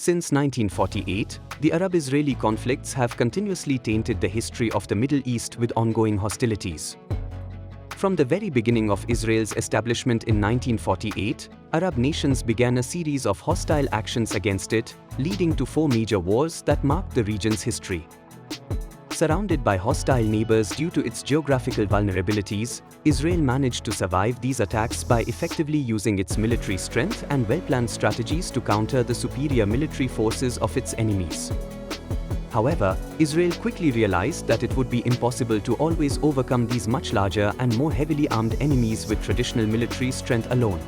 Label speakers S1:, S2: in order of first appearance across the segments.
S1: Since 1948, the Arab-Israeli conflicts have continuously tainted the history of the Middle East with ongoing hostilities. From the very beginning of Israel's establishment in 1948, Arab nations began a series of hostile actions against it, leading to 4 major wars that marked the region's history. Surrounded by hostile neighbors due to its geographical vulnerabilities, Israel managed to survive these attacks by effectively using its military strength and well-planned strategies to counter the superior military forces of its enemies. However, Israel quickly realized that it would be impossible to always overcome these much larger and more heavily armed enemies with traditional military strength alone.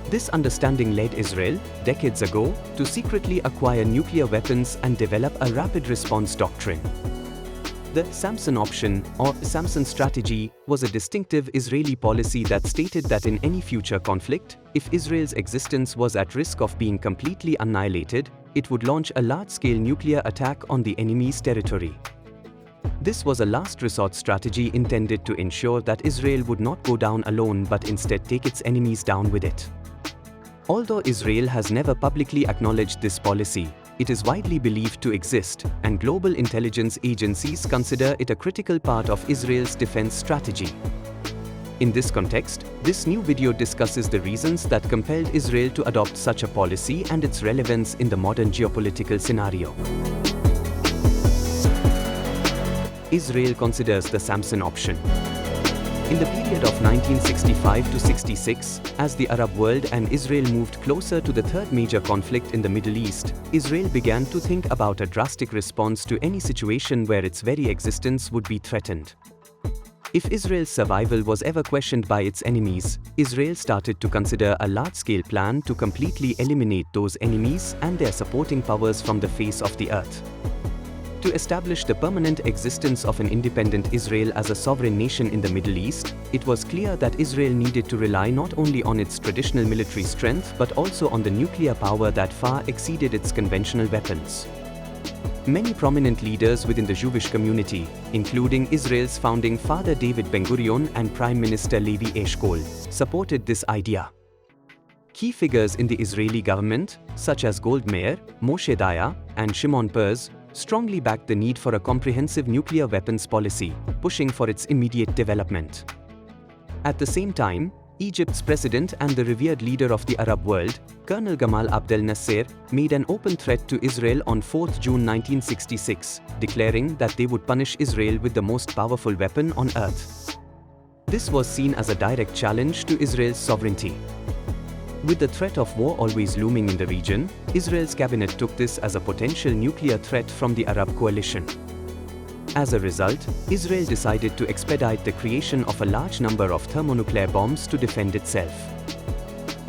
S1: This understanding led Israel, decades ago, to secretly acquire nuclear weapons and develop a rapid response doctrine. The Samson Option, or Samson Strategy, was a distinctive Israeli policy that stated that in any future conflict, if Israel's existence was at risk of being completely annihilated, it would launch a large-scale nuclear attack on the enemy's territory. This was a last resort strategy intended to ensure that Israel would not go down alone but instead take its enemies down with it. Although Israel has never publicly acknowledged this policy, it is widely believed to exist, and global intelligence agencies consider it a critical part of Israel's defense strategy. In this context, this new video discusses the reasons that compelled Israel to adopt such a policy and its relevance in the modern geopolitical scenario. Israel considers the Samson Option. In the period of 1965 to 66, as the Arab world and Israel moved closer to the third major conflict in the Middle East, Israel began to think about a drastic response to any situation where its very existence would be threatened. If Israel's survival was ever questioned by its enemies, Israel started to consider a large-scale plan to completely eliminate those enemies and their supporting powers from the face of the earth. To establish the permanent existence of an independent Israel as a sovereign nation in the Middle East, it was clear that Israel needed to rely not only on its traditional military strength but also on the nuclear power that far exceeded its conventional weapons. Many prominent leaders within the Jewish community, including Israel's founding father David Ben-Gurion and Prime Minister Levi Eshkol, supported this idea. Key figures in the Israeli government, such as Gold Meir, Moshe Dayan, and Shimon Peres, strongly backed the need for a comprehensive nuclear weapons policy, pushing for its immediate development. At the same time, Egypt's president and the revered leader of the Arab world, Colonel Gamal Abdel Nasser, made an open threat to Israel on 4 June 1966, declaring that they would punish Israel with the most powerful weapon on earth. This was seen as a direct challenge to Israel's sovereignty. With the threat of war always looming in the region, Israel's cabinet took this as a potential nuclear threat from the Arab coalition. As a result, Israel decided to expedite the creation of a large number of thermonuclear bombs to defend itself.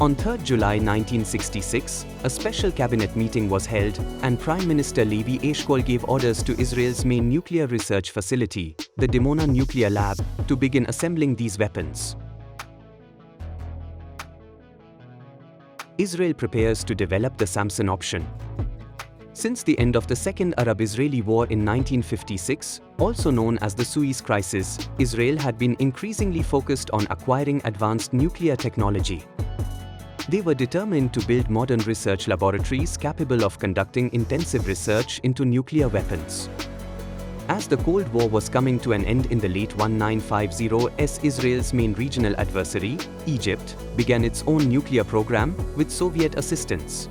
S1: On 3 July 1966, a special cabinet meeting was held, and Prime Minister Levi Eshkol gave orders to Israel's main nuclear research facility, the Dimona Nuclear Lab, to begin assembling these weapons. Israel prepares to develop the Samson Option. Since the end of the Second Arab-Israeli War in 1956, also known as the Suez Crisis, Israel had been increasingly focused on acquiring advanced nuclear technology. They were determined to build modern research laboratories capable of conducting intensive research into nuclear weapons. As the Cold War was coming to an end in the late 1950s, Israel's main regional adversary, Egypt, began its own nuclear program with Soviet assistance.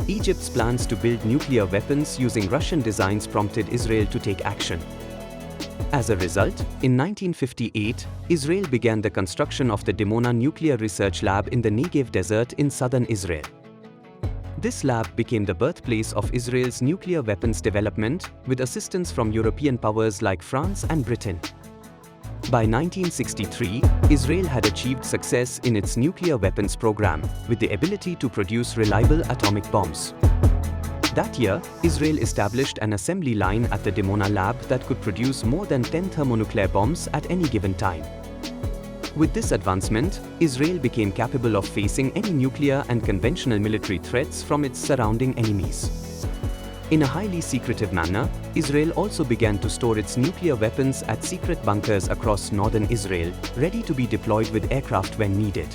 S1: Egypt's plans to build nuclear weapons using Russian designs prompted Israel to take action. As a result, in 1958, Israel began the construction of the Dimona Nuclear Research Lab in the Negev Desert in southern Israel. This lab became the birthplace of Israel's nuclear weapons development, with assistance from European powers like France and Britain. By 1963, Israel had achieved success in its nuclear weapons program, with the ability to produce reliable atomic bombs. That year, Israel established an assembly line at the Dimona lab that could produce more than 10 thermonuclear bombs at any given time. With this advancement, Israel became capable of facing any nuclear and conventional military threats from its surrounding enemies. In a highly secretive manner, Israel also began to store its nuclear weapons at secret bunkers across northern Israel, ready to be deployed with aircraft when needed.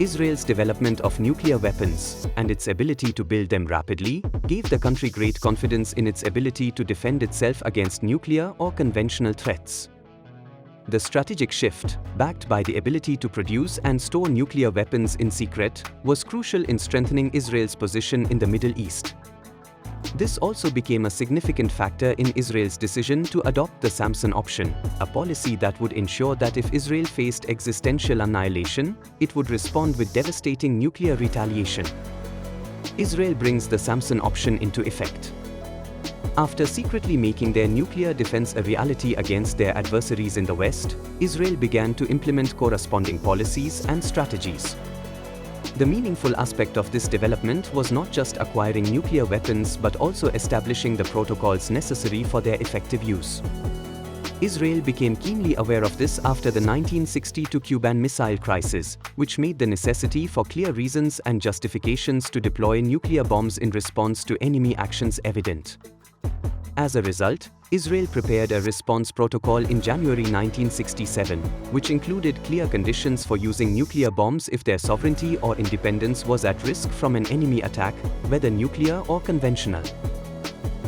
S1: Israel's development of nuclear weapons, and its ability to build them rapidly, gave the country great confidence in its ability to defend itself against nuclear or conventional threats. The strategic shift, backed by the ability to produce and store nuclear weapons in secret, was crucial in strengthening Israel's position in the Middle East. This also became a significant factor in Israel's decision to adopt the Samson Option, a policy that would ensure that if Israel faced existential annihilation, it would respond with devastating nuclear retaliation. Israel brings the Samson Option into effect. After secretly making their nuclear defense a reality against their adversaries in the West, Israel began to implement corresponding policies and strategies. The meaningful aspect of this development was not just acquiring nuclear weapons but also establishing the protocols necessary for their effective use. Israel became keenly aware of this after the 1962 Cuban Missile Crisis, which made the necessity for clear reasons and justifications to deploy nuclear bombs in response to enemy actions evident. As a result, Israel prepared a response protocol in January 1967, which included clear conditions for using nuclear bombs if their sovereignty or independence was at risk from an enemy attack, whether nuclear or conventional.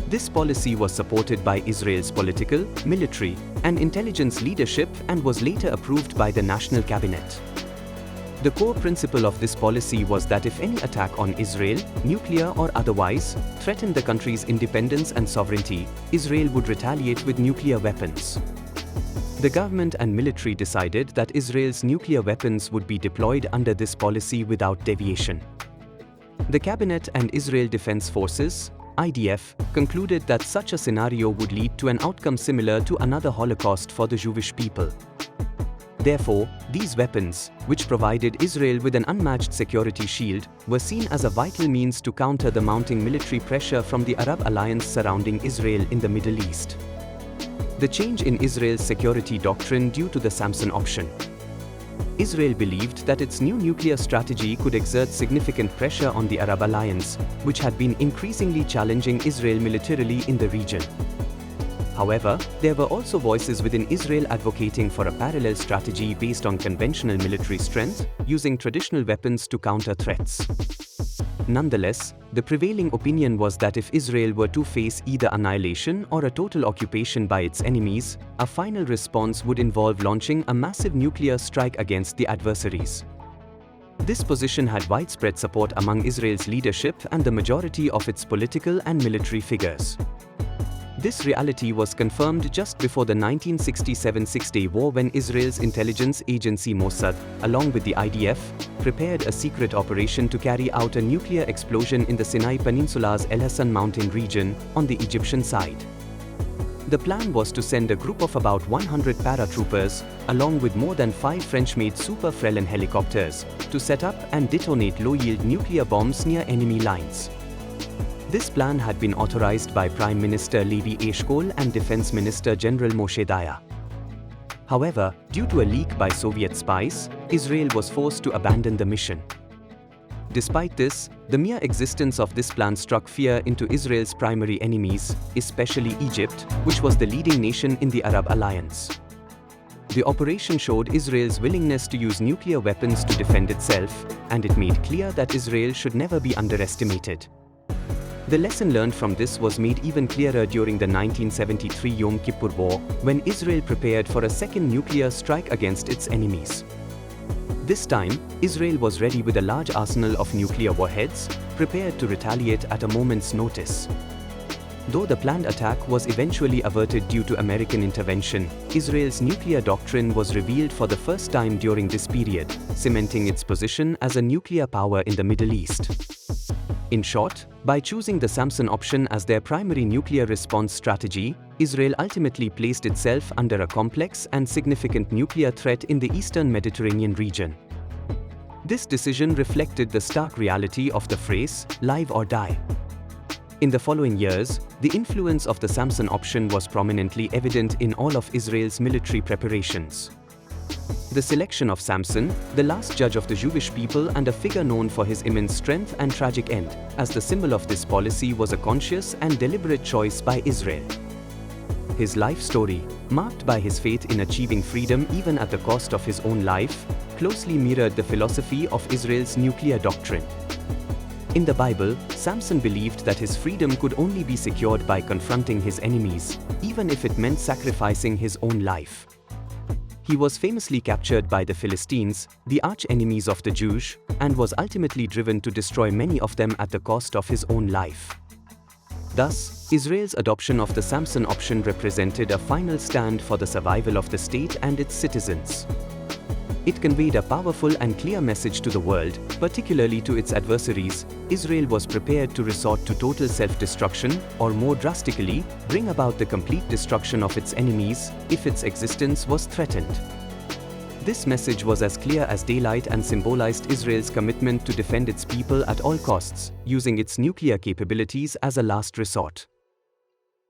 S1: This policy was supported by Israel's political, military, and intelligence leadership and was later approved by the National Cabinet. The core principle of this policy was that if any attack on Israel, nuclear or otherwise, threatened the country's independence and sovereignty, Israel would retaliate with nuclear weapons. The government and military decided that Israel's nuclear weapons would be deployed under this policy without deviation. The Cabinet and Israel Defense Forces, IDF, concluded that such a scenario would lead to an outcome similar to another Holocaust for the Jewish people. Therefore, these weapons, which provided Israel with an unmatched security shield, were seen as a vital means to counter the mounting military pressure from the Arab alliance surrounding Israel in the Middle East. The change in Israel's security doctrine due to the Samson Option. Israel believed that its new nuclear strategy could exert significant pressure on the Arab alliance, which had been increasingly challenging Israel militarily in the region. However, there were also voices within Israel advocating for a parallel strategy based on conventional military strength, using traditional weapons to counter threats. Nonetheless, the prevailing opinion was that if Israel were to face either annihilation or a total occupation by its enemies, a final response would involve launching a massive nuclear strike against the adversaries. This position had widespread support among Israel's leadership and the majority of its political and military figures. This reality was confirmed just before the 1967 Six-Day War when Israel's intelligence agency Mossad, along with the IDF, prepared a secret operation to carry out a nuclear explosion in the Sinai Peninsula's El Hassan mountain region on the Egyptian side. The plan was to send a group of about 100 paratroopers, along with more than 5 French-made Super Frelon helicopters, to set up and detonate low-yield nuclear bombs near enemy lines. This plan had been authorized by Prime Minister Levi Eshkol and Defense Minister General Moshe Dayan. However, due to a leak by Soviet spies, Israel was forced to abandon the mission. Despite this, the mere existence of this plan struck fear into Israel's primary enemies, especially Egypt, which was the leading nation in the Arab alliance. The operation showed Israel's willingness to use nuclear weapons to defend itself, and it made clear that Israel should never be underestimated. The lesson learned from this was made even clearer during the 1973 Yom Kippur War, when Israel prepared for a second nuclear strike against its enemies. This time, Israel was ready with a large arsenal of nuclear warheads, prepared to retaliate at a moment's notice. Though the planned attack was eventually averted due to American intervention, Israel's nuclear doctrine was revealed for the first time during this period, cementing its position as a nuclear power in the Middle East. In short, by choosing the Samson Option as their primary nuclear response strategy, Israel ultimately placed itself under a complex and significant nuclear threat in the eastern Mediterranean region. This decision reflected the stark reality of the phrase, "live or die." In the following years, the influence of the Samson Option was prominently evident in all of Israel's military preparations. The selection of Samson, the last judge of the Jewish people and a figure known for his immense strength and tragic end, as the symbol of this policy was a conscious and deliberate choice by Israel. His life story, marked by his faith in achieving freedom even at the cost of his own life, closely mirrored the philosophy of Israel's nuclear doctrine. In the Bible, Samson believed that his freedom could only be secured by confronting his enemies, even if it meant sacrificing his own life. He was famously captured by the Philistines, the arch-enemies of the Jews, and was ultimately driven to destroy many of them at the cost of his own life. Thus, Israel's adoption of the Samson option represented a final stand for the survival of the state and its citizens. It conveyed a powerful and clear message to the world, particularly to its adversaries. Israel was prepared to resort to total self-destruction, or more drastically, bring about the complete destruction of its enemies, if its existence was threatened. This message was as clear as daylight and symbolized Israel's commitment to defend its people at all costs, using its nuclear capabilities as a last resort.